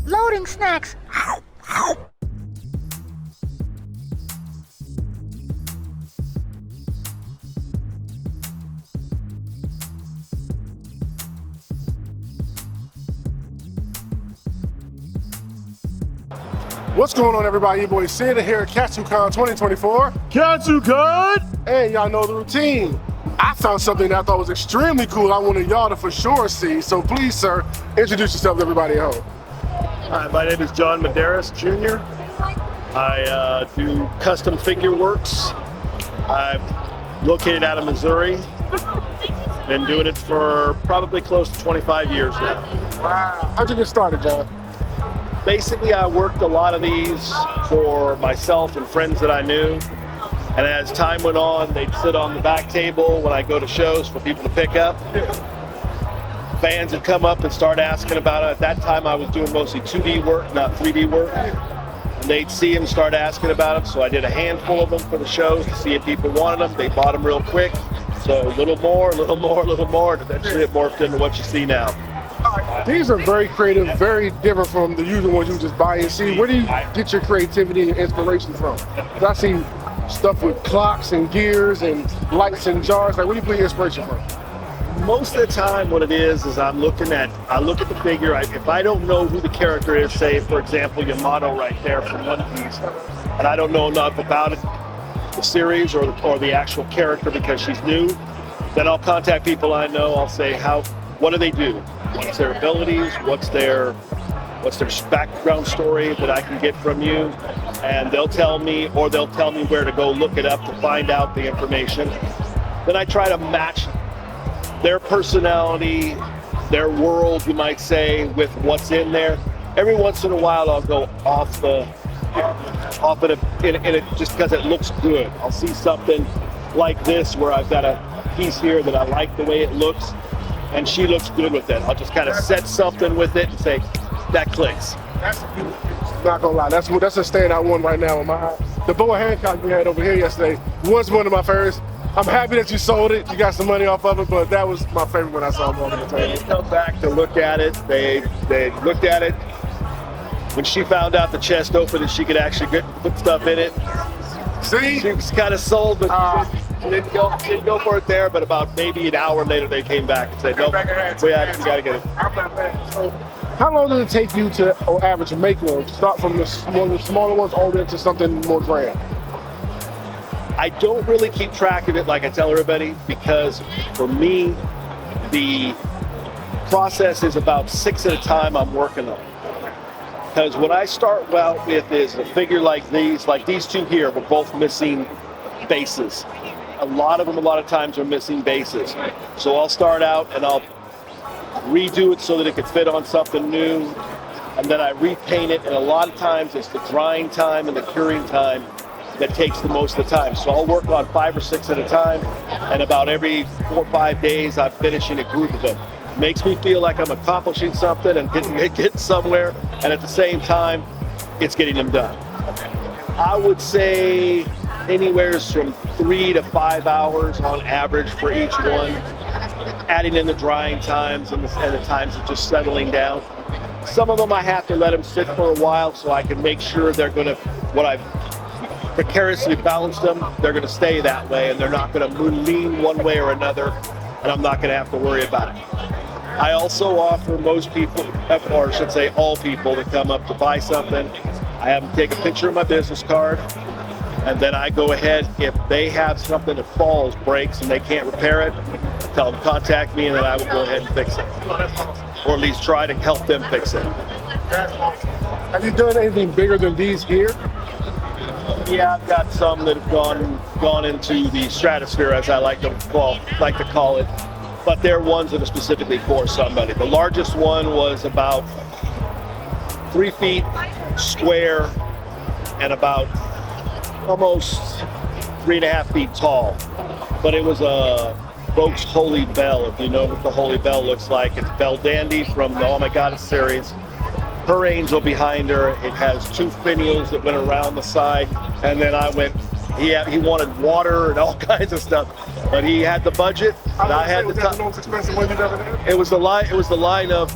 Loading snacks. What's going on, everybody? Your boy Sid here at Katsucon 2024. Katsucon! And y'all know the routine. I found something that I thought was extremely cool I wanted y'all to for sure see. So please, sir, introduce yourself to everybody at home. Hi, my name is John Medeiros Jr. I do custom figure works. I'm located out of Missouri. Been doing it for probably close to 25 years now. Wow. How'd you get started, John? Basically, I worked a lot of these for myself and friends that I knew. And as time went on, they'd sit on the back table when I go to shows for people to pick up. Fans would come up and start asking about it. At that time, I was doing mostly 2D work, not 3D work. And they'd see them, start asking about them. So I did a handful of them for the shows to see if people wanted them. They bought them real quick. So a little more, and eventually it morphed into what you see now. These are very creative, very different from the usual ones you just buy and see. Where do you get your creativity and inspiration from? 'Cause I see stuff with clocks and gears and lights and jars. Like, where do you get your inspiration from? Most of the time what it is I look at the figure. If I don't know who the character is, say for example Yamato right there from One Piece, and I don't know enough about it, the series or the actual character because she's new, then I'll contact people I know. I'll say, what do they do? What's their abilities? What's their background story that I can get from you? And they'll tell me, or they'll tell me where to go look it up to find out the information. Then I try to match their personality, their world, you might say, with what's in there. Every once in a while, I'll go off it just because it looks good. I'll see something like this where I've got a piece here that I like the way it looks, and she looks good with it. I'll just kind of set something with it and say, that clicks. Not gonna lie, that's a standout one right now in my eye. The Boa Hancock we had over here yesterday was one of my favorites. I'm happy that you sold it. You got some money off of it, but that was my favorite when I saw them on the table. They come back to look at it. They looked at it. When she found out the chest opened and she could actually put stuff in it, See? she was kind of sold, but she didn't go for it there. But about maybe an hour later, they came back and said, "Nope, we got to get it." How long does it take you to, on average, make one? Start from the smaller ones all the way to something more grand? I don't really keep track of it like I tell everybody, because for me, the process is about 6 at a time I'm working on. Because what I start out with is a figure like these two here, were both missing bases. A lot of times are missing bases. So I'll start out and I'll redo it so that it could fit on something new, and then I repaint it, and a lot of times it's the drying time and the curing time that takes the most of the time. So I'll work on 5 or 6 at a time, and about every 4 or 5 days I'm finishing a group of them. Makes me feel like I'm accomplishing something and getting somewhere, and at the same time it's getting them done. I would say anywhere from 3 to 5 hours on average for each one, adding in the drying times and the times of just settling down. Some of them I have to let them sit for a while so I can make sure they're gonna, what I've precariously balanced them, they're gonna stay that way and they're not gonna lean one way or another, and I'm not gonna have to worry about it. I also offer most people, or I should say all people that come up to buy something, I have them take a picture of my business card, and then I go ahead, if they have something that falls, breaks, and they can't repair it, tell them contact me, and then I will go ahead and fix it. Or at least try to help them fix it. Have you done anything bigger than these here? Yeah, I've got some that have gone into the stratosphere, as I like to call it. But they're ones that are specifically for somebody. The largest one was about 3 feet square and about almost 3.5 feet tall. But it was a Folks Holy Bell, if you know what the Holy Bell looks like. It's Bell Dandy from the Oh My Goddess series. Her angel behind her, it has 2 finials that went around the side, and then he wanted water and all kinds of stuff, but he had the budget, and I had the time. The most expensive one you've ever had? It was the line of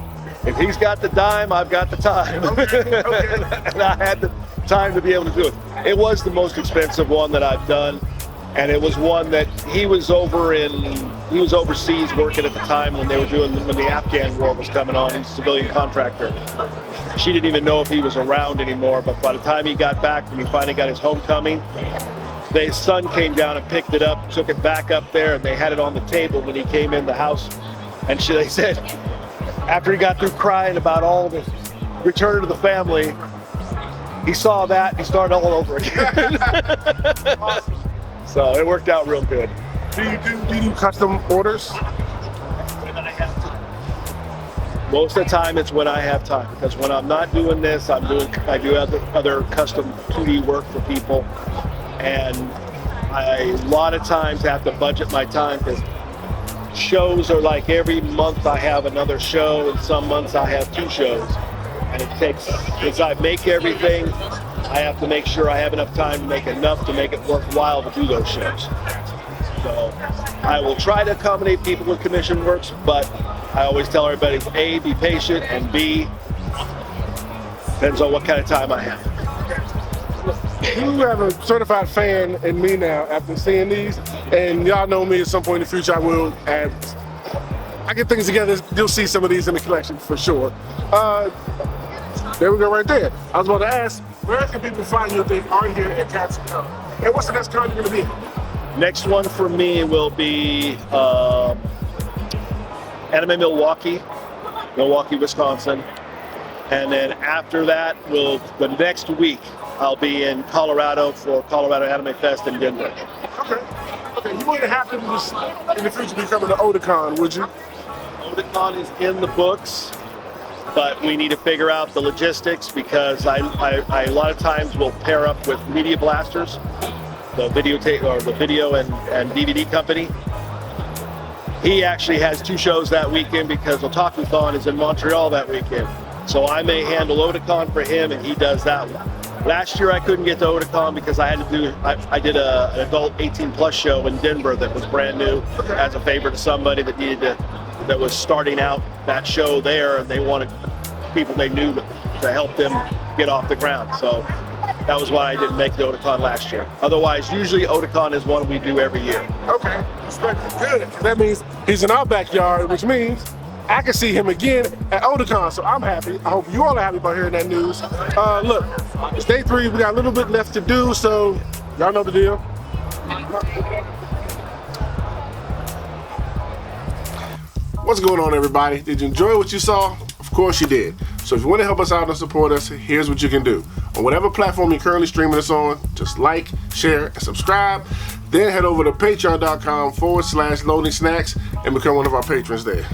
if he's got the dime, I've got the time. And I had the time to be able to do it. It was the most expensive one that I've done, and it was one that he was overseas working at the time when the Afghan war was coming on. He's a civilian contractor. She didn't even know if he was around anymore, but by the time he got back, when he finally got his homecoming, his son came down and picked it up, took it back up there, and they had it on the table when he came in the house. And they said, after he got through crying about all the return to the family, he saw that and he started all over again. Awesome. So it worked out real good. Do you do custom orders? Most of the time it's when I have time, because when I'm not doing this, I do other custom 2D work for people, and I a lot of times have to budget my time, because shows are like every month I have another show, and some months I have 2 shows, and it takes, as I make everything, I have to make sure I have enough time to make enough to make it worthwhile to do those shows. So I will try to accommodate people with commission works, but I always tell everybody, A, be patient, and B, depends on what kind of time I have. You have a certified fan in me now after seeing these, and y'all know me at some point in the future I will add. I get things together, you'll see some of these in the collection for sure. There we go right there. I was about to ask, where can people find you if they aren't here at Katsucon? And what's the next con you're going to be? Next one for me will be Anime Milwaukee, Wisconsin. And then after that, the next week, I'll be in Colorado for Colorado Anime Fest in Denver. Okay. You wouldn't have to just in the future be coming to Otakon, would you? Otakon is in the books, but we need to figure out the logistics, because I a lot of times will pair up with Media Blasters, the video and DVD company. He actually has 2 shows that weekend, because Otakuthon is in Montreal that weekend. So I may handle Otakon for him, and he does that one. Last year I couldn't get to Otakon because I did an adult 18+ show in Denver that was brand new as a favor to somebody that was starting out that show there, and they wanted people they knew to help them get off the ground. So that was why I didn't make the Otakon last year. Otherwise, usually Otakon is one we do every year. Okay, good. That means he's in our backyard, which means I can see him again at Otakon, so I'm happy. I hope you all are happy about hearing that news. Look, it's day 3, we got a little bit left to do, so y'all know the deal. What's going on, everybody? Did you enjoy what you saw? Of course you did. So if you want to help us out and support us, here's what you can do. On whatever platform you're currently streaming us on, just like, share, and subscribe. Then head over to patreon.com/loading snacks and become one of our patrons there.